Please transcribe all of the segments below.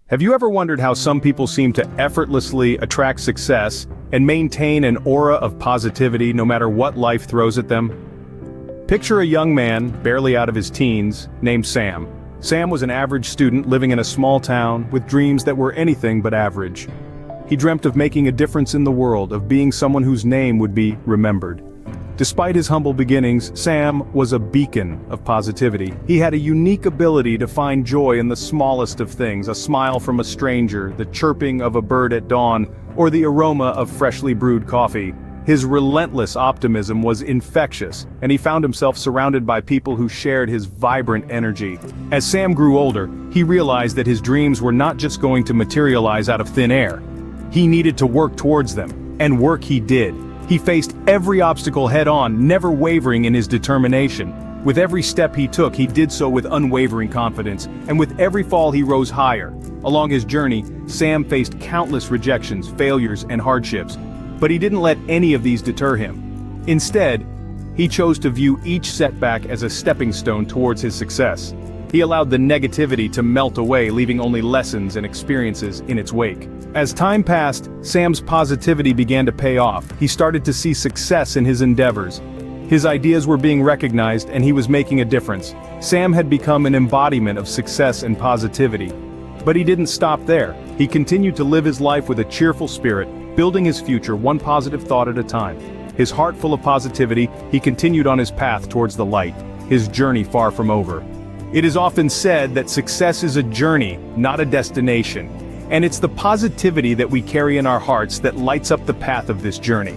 Have you ever wondered how some people seem to effortlessly attract success and maintain an aura of positivity no matter what life throws at them? Picture a young man, barely out of his teens, named Sam. Sam was an average student living in a small town with dreams that were anything but average. He dreamt of making a difference in the world, of being someone whose name would be remembered. Despite his humble beginnings, Sam was a beacon of positivity. He had a unique ability to find joy in the smallest of things: a smile from a stranger, the chirping of a bird at dawn, or the aroma of freshly brewed coffee. His relentless optimism was infectious, and he found himself surrounded by people who shared his vibrant energy. As Sam grew older, he realized that his dreams were not just going to materialize out of thin air. He needed to work towards them, and work he did. He faced every obstacle head-on, never wavering in his determination. With every step he took, he did so with unwavering confidence, and with every fall he rose higher. Along his journey, Sam faced countless rejections, failures, and hardships. But he didn't let any of these deter him. Instead, he chose to view each setback as a stepping stone towards his success. He allowed the negativity to melt away, leaving only lessons and experiences in its wake. As time passed, Sam's positivity began to pay off. He started to see success in his endeavors. His ideas were being recognized, and he was making a difference. Sam had become an embodiment of success and positivity. But he didn't stop there. He continued to live his life with a cheerful spirit, building his future one positive thought at a time. His heart full of positivity, he continued on his path towards the light, his journey far from over. It is often said that success is a journey, not a destination. And it's the positivity that we carry in our hearts that lights up the path of this journey.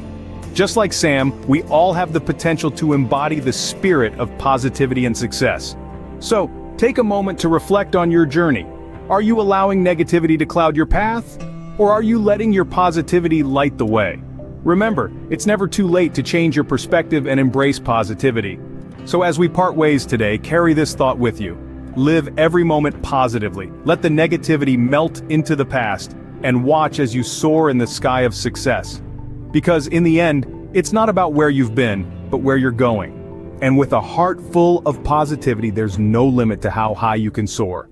Just like Sam, we all have the potential to embody the spirit of positivity and success. So, take a moment to reflect on your journey. Are you allowing negativity to cloud your path? Or are you letting your positivity light the way? Remember, it's never too late to change your perspective and embrace positivity. So as we part ways today, carry this thought with you. Live every moment positively. Let the negativity melt into the past, and watch as you soar in the sky of success. Because in the end, it's not about where you've been, but where you're going. And with a heart full of positivity, there's no limit to how high you can soar.